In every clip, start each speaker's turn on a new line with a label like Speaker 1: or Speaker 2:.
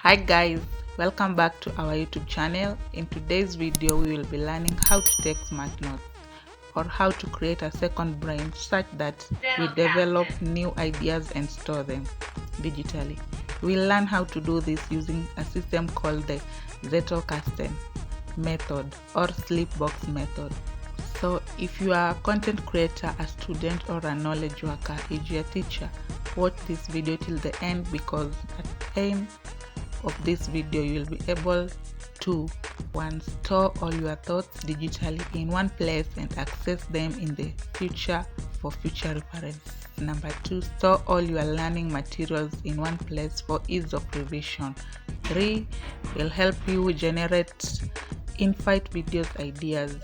Speaker 1: Hi guys, welcome back to our YouTube channel. In today's video we will be learning how to take smart notes or how to create a second brain such that we develop new ideas and store them digitally. We'll learn how to do this using a system called the Zettelkasten method or Sleepbox method. So if you are a content creator, a student or a knowledge worker, e.g. a teacher, watch this video till the end, because at the end of this video you will be able to store all your thoughts digitally in one place and access them in the future for future reference. Number 2, store all your learning materials in one place for ease of revision. 3, will help you generate in-flight videos ideas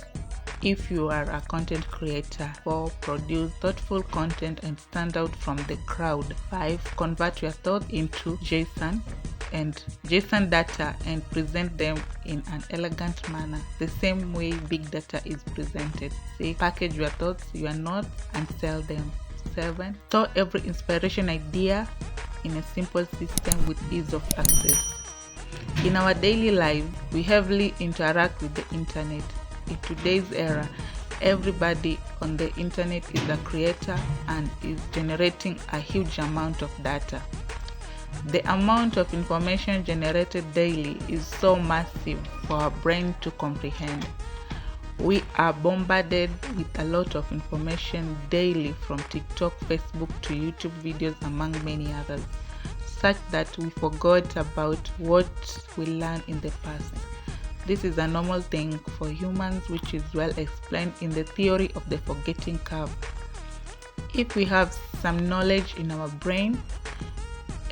Speaker 1: if you are a content creator. 4, produce thoughtful content and stand out from the crowd. 5, convert your thoughts into JSON data and present them in an elegant manner, the same way big data is presented. 6, package your thoughts, your notes, and sell them. 7, store every inspiration idea in a simple system with ease of access. In our daily lives, we heavily interact with the internet. In today's era, everybody on the internet is a creator and is generating a huge amount of data. The amount of information generated daily is so massive for our brain to comprehend. We are bombarded with a lot of information daily, from TikTok, Facebook to YouTube videos, among many others, such that we forgot about what we learned in the past. This is a normal thing for humans, which is well explained in the theory of the forgetting curve. If we have some knowledge in our brain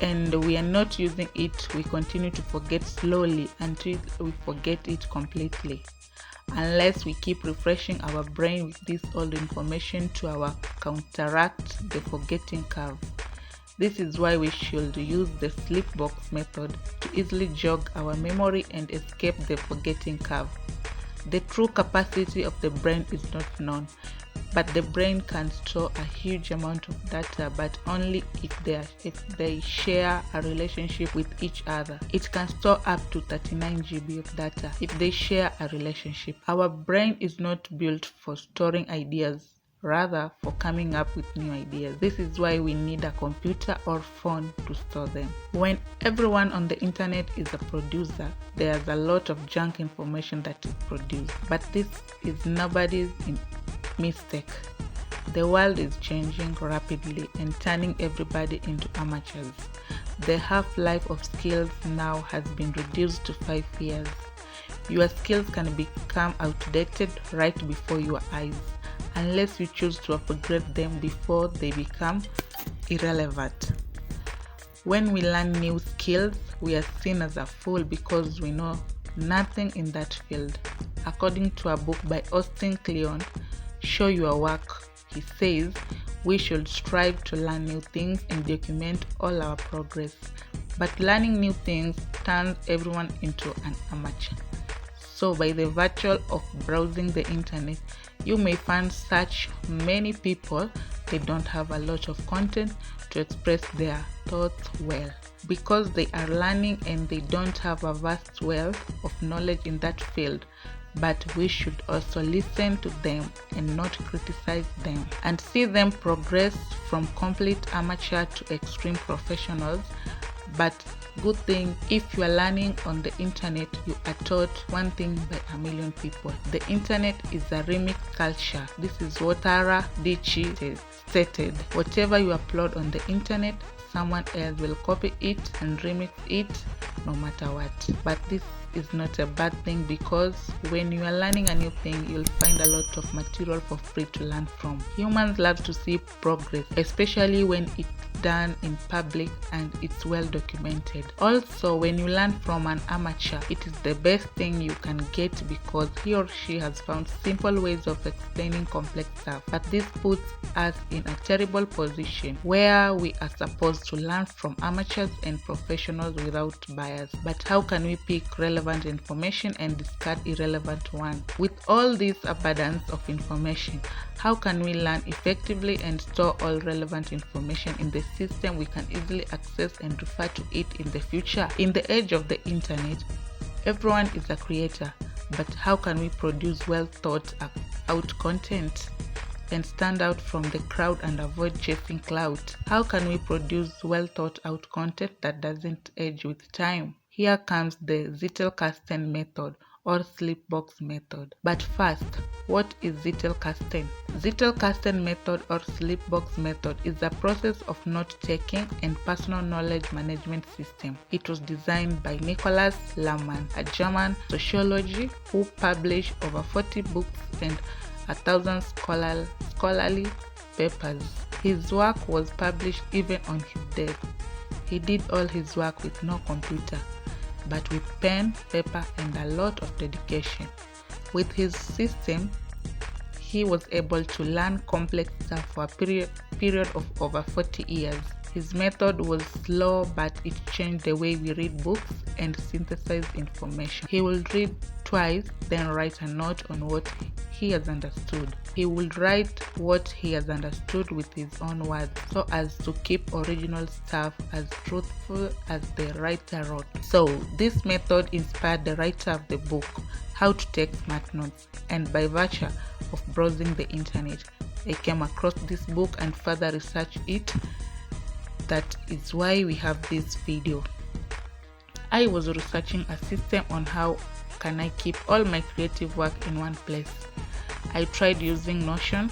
Speaker 1: and we are not using it, we continue to forget slowly until we forget it completely, unless we keep refreshing our brain with this old information to counteract the forgetting curve. This is why we should use the Sleepbox method to easily jog our memory and escape the forgetting curve. The true capacity of the brain is not known, but the brain can store a huge amount of data, but only if they share a relationship with each other. It can store up to 39 GB of data if they share a relationship. Our brain is not built for storing ideas, rather for coming up with new ideas. This is why we need a computer or phone to store them. When everyone on the internet is a producer, there's a lot of junk information that is produced, but this is nobody's mistake. The world is changing rapidly and turning everybody into amateurs. The half-life of skills now has been reduced to 5 years. Your skills can become outdated right before your eyes, unless you choose to upgrade them before they become irrelevant. When we learn new skills, we are seen as a fool because we know nothing in that field. According to a book by Austin Kleon, Show Your Work, he says we should strive to learn new things and document all our progress. But learning new things turns everyone into an amateur. So by the virtue of browsing the internet, you may find such many people they don't have a lot of content to express their thoughts well, because they are learning and they don't have a vast wealth of knowledge in that field. But we should also listen to them and not criticize them, and see them progress from complete amateur to extreme professionals. But good thing, if you are learning on the internet, you are taught one thing by a million people. The internet is a remix culture. This is what Tara Dichi stated. Whatever you upload on the internet, someone else will copy it and remix it no matter what. But this is not a bad thing, because when you are learning a new thing, you'll find a lot of material for free to learn from. Humans love to see progress, especially when it's done in public and it's well documented. Also, when you learn from an amateur, it is the best thing you can get, because he or she has found simple ways of explaining complex stuff. But this puts us in a terrible position where we are supposed to learn from amateurs and professionals without bias. But how can we pick relevant relevant information and discard irrelevant one. With all this abundance of information, how can we learn effectively and store all relevant information in the system we can easily access and refer to it in the future? In the age of the internet, everyone is a creator, but how can we produce well thought out content and stand out from the crowd and avoid chasing clout? How can we produce well thought out content that doesn't age with time? Here comes the Zettelkasten method or sleepbox method. But first, what is Zettelkasten? Zettelkasten method or sleepbox method is a process of note-taking and personal knowledge management system. It was designed by Nicholas Lohmann, a German sociologist who published over 40 books and 1,000 scholarly papers. His work was published even on his death. He did all his work with no computer, but with pen, paper, and a lot of dedication. With his system, he was able to learn complex stuff for a period of over 40 years. His method was slow, but it changed the way we read books and synthesize information. He will read twice, then write a note on what he has understood. He will write what he has understood with his own words so as to keep original stuff as truthful as the writer wrote. So this method inspired the writer of the book, How to Take Smart Notes, and by virtue of browsing the internet, I came across this book and further researched it. That is why we have this video. I was researching a system on how can I keep all my creative work in one place. I tried using Notion,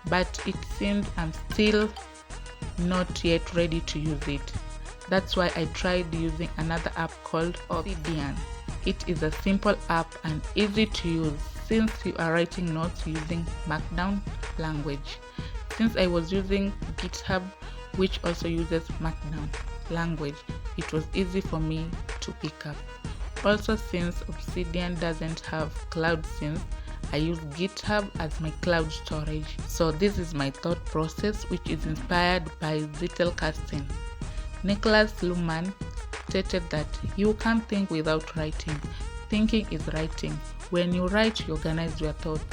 Speaker 1: but it seemed I'm still not yet ready to use it. That's why I tried using another app called Obsidian. It is a simple app and easy to use since you are writing notes using Markdown language. Since I was using GitHub, which also uses Markdown language, it was easy for me to pick up. Also, since Obsidian doesn't have cloud sync, I use GitHub as my cloud storage. So this is my thought process, which is inspired by Zettelkasten. Nicholas Lohmann stated that you can't think without writing. Thinking is writing. When you write, you organize your thoughts.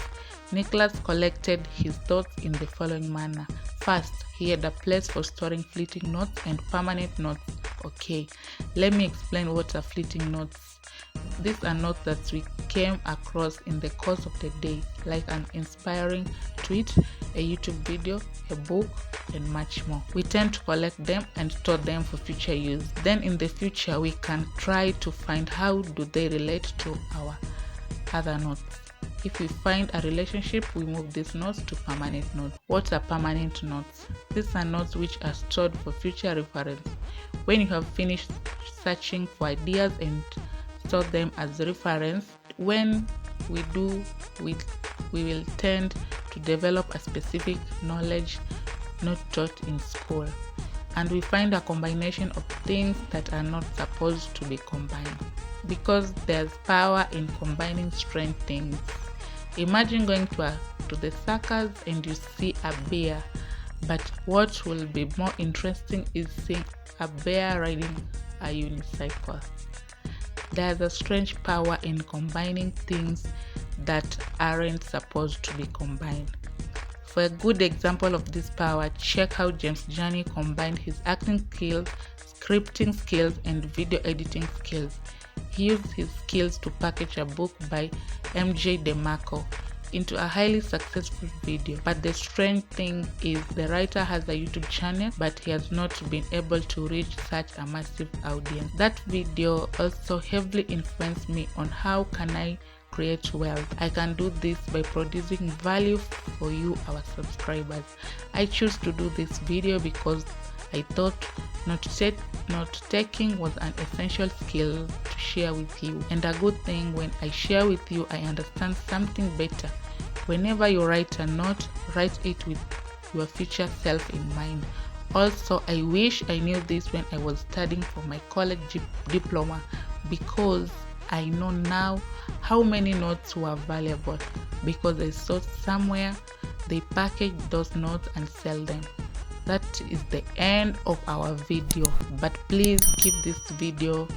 Speaker 1: Nicholas collected his thoughts in the following manner. First, he had a place for storing fleeting notes and permanent notes. Okay, let me explain what are fleeting notes. These are notes that we came across in the course of the day, like an inspiring tweet, a YouTube video, a book, and much more. We tend to collect them and store them for future use. Then in the future, we can try to find how do they relate to our other notes. If we find a relationship, we move these notes to permanent notes. What are permanent notes? These are notes which are stored for future reference. When you have finished searching for ideas and store them as reference, when we do, we will tend to develop a specific knowledge not taught in school. And we find a combination of things that are not supposed to be combined, because there's power in combining strange things. Imagine going to the circus and you see a bear, but what will be more interesting is seeing a bear riding a unicycle. There's a strange power in combining things that aren't supposed to be combined. For a good example of this power, check how James Journey combined his acting skills, scripting skills, and video editing skills. He used his skills to package a book by MJ DeMarco into a highly successful video. But the strange thing is the writer has a YouTube channel, but he has not been able to reach such a massive audience. That video also heavily influenced me on how can I create wealth. I can do this by producing value for you, our subscribers. I choose to do this video because I thought note-taking was an essential skill to share with you, and a good thing when I share with you, I understand something better. Whenever you write a note, write it with your future self in mind. Also, I wish I knew this when I was studying for my college diploma, because I know now how many notes were valuable, because I saw somewhere they package those notes and sell them. That is the end of our video, but please give this video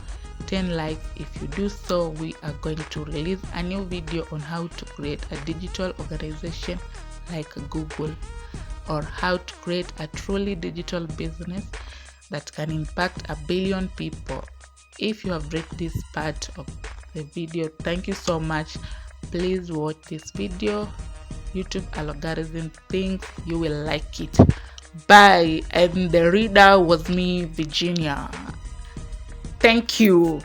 Speaker 1: 10 likes. If you do so, we are going to release a new video on how to create a digital organization like Google, or how to create a truly digital business that can impact 1 billion people. If you have reached this part of the video, thank you so much. Please watch this video. YouTube algorithm thinks you will like it. Bye. And the reader was me, Virginia. Thank you.